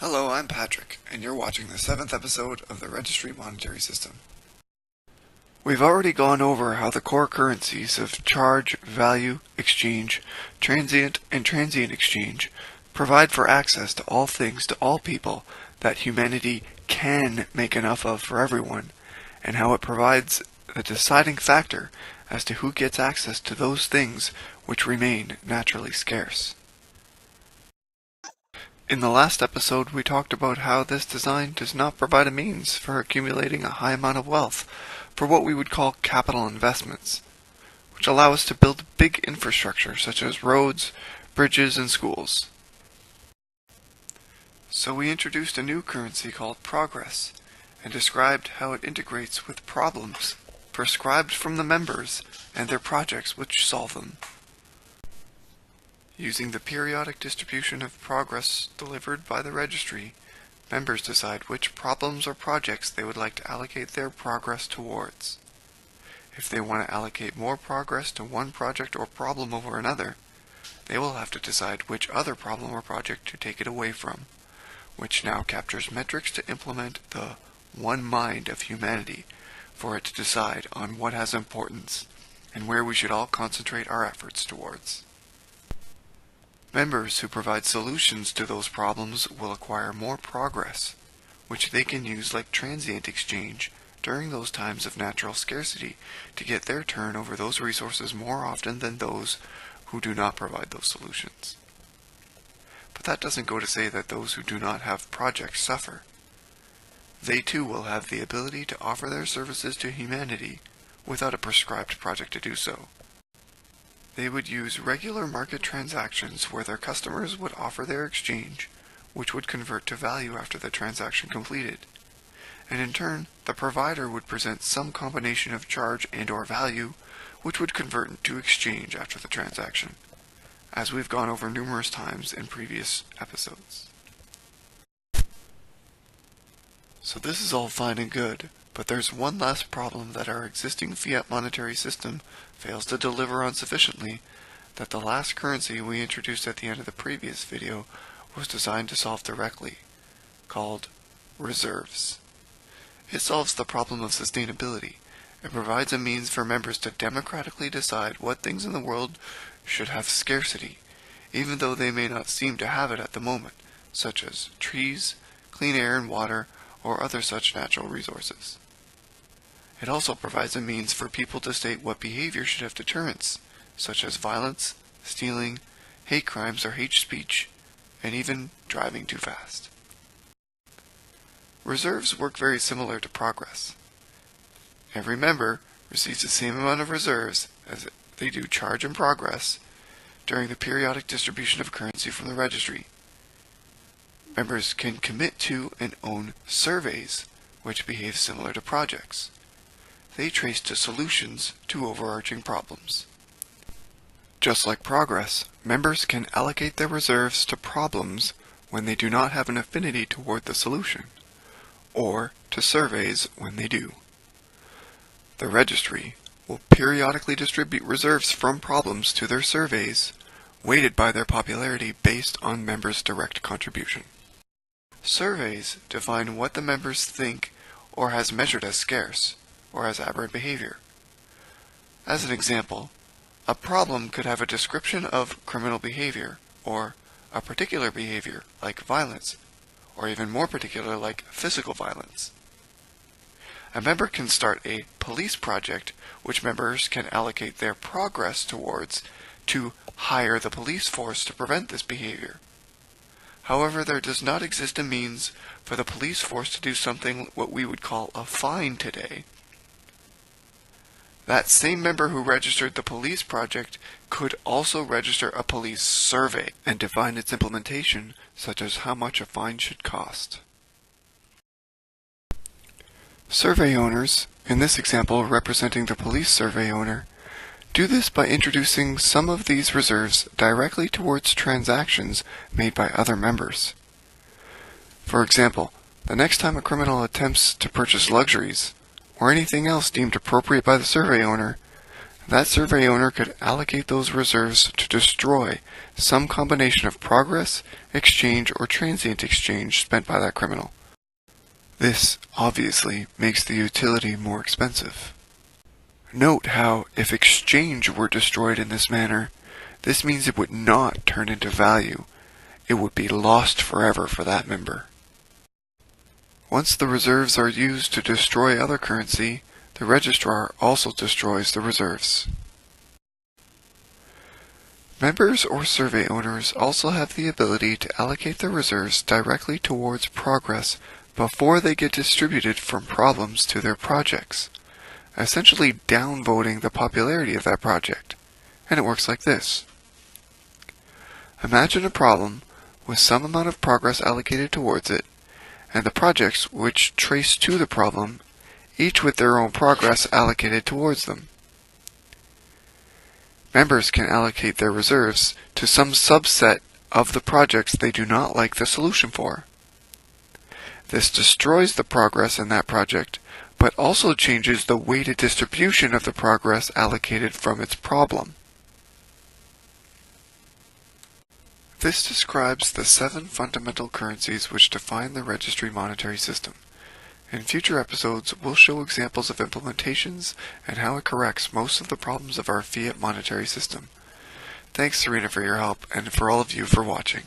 Hello, I'm Patrick, and you're watching the 7th episode of the Registry Monetary System. We've already gone over how the core currencies of charge, value, exchange, transient, and transient exchange provide for access to all things to all people that humanity can make enough of for everyone, and how it provides the deciding factor as to who gets access to those things which remain naturally scarce. In the last episode, we talked about how this design does not provide a means for accumulating a high amount of wealth for what we would call capital investments, which allow us to build big infrastructure such as roads, bridges, and schools. So we introduced a new currency called progress, and described how it integrates with problems prescribed from the members and their projects which solve them. Using the periodic distribution of progress delivered by the registry, members decide which problems or projects they would like to allocate their progress towards. If they want to allocate more progress to one project or problem over another, they will have to decide which other problem or project to take it away from, which now captures metrics to implement the one mind of humanity for it to decide on what has importance and where we should all concentrate our efforts towards. Members who provide solutions to those problems will acquire more progress, which they can use like transient exchange during those times of natural scarcity to get their turn over those resources more often than those who do not provide those solutions. But that doesn't go to say that those who do not have projects suffer. They too will have the ability to offer their services to humanity without a prescribed project to do so. They would use regular market transactions where their customers would offer their exchange, which would convert to value after the transaction completed. And in turn, the provider would present some combination of charge and/or value, which would convert into exchange after the transaction, as we've gone over numerous times in previous episodes. So this is all fine and good, but there's one last problem that our existing fiat monetary system fails to deliver on sufficiently, that the last currency we introduced at the end of the previous video was designed to solve directly, called reserves. It solves the problem of sustainability and provides a means for members to democratically decide what things in the world should have scarcity, even though they may not seem to have it at the moment, such as trees, clean air and water, or other such natural resources. It also provides a means for people to state what behavior should have deterrence, such as violence, stealing, hate crimes or hate speech, and even driving too fast. Reserves work very similar to progress. Every member receives the same amount of reserves as they do charge and progress during the periodic distribution of currency from the registry. Members can commit to and own surveys, which behave similar to projects. They trace to solutions to overarching problems. Just like progress, members can allocate their reserves to problems when they do not have an affinity toward the solution, or to surveys when they do. The registry will periodically distribute reserves from problems to their surveys, weighted by their popularity based on members' direct contribution. Surveys define what the members think or has measured as scarce, or as aberrant behavior. As an example, a problem could have a description of criminal behavior, or a particular behavior like violence, or even more particular like physical violence. A member can start a police project which members can allocate their progress towards to hire the police force to prevent this behavior. However, there does not exist a means for the police force to do something what we would call a fine today. That same member who registered the police project could also register a police survey and define its implementation, such as how much a fine should cost. Survey owners, in this example representing the police survey owner, do this by introducing some of these reserves directly towards transactions made by other members. For example, the next time a criminal attempts to purchase luxuries, or anything else deemed appropriate by the survey owner, that survey owner could allocate those reserves to destroy some combination of progress, exchange, or transient exchange spent by that criminal. This obviously makes the utility more expensive. Note how, if exchange were destroyed in this manner, this means it would not turn into value. It would be lost forever for that member. Once the reserves are used to destroy other currency, the registrar also destroys the reserves. Members or survey owners also have the ability to allocate their reserves directly towards progress before they get distributed from problems to their projects, essentially downvoting the popularity of that project. And it works like this. Imagine a problem with some amount of progress allocated towards it, and the projects which trace to the problem, each with their own progress allocated towards them. Members can allocate their reserves to some subset of the projects they do not like the solution for. This destroys the progress in that project, but also changes the weighted distribution of the progress allocated from its problem. This describes the 7 fundamental currencies which define the registry monetary system. In future episodes, we'll show examples of implementations and how it corrects most of the problems of our fiat monetary system. Thanks, Serena, for your help, and for all of you for watching.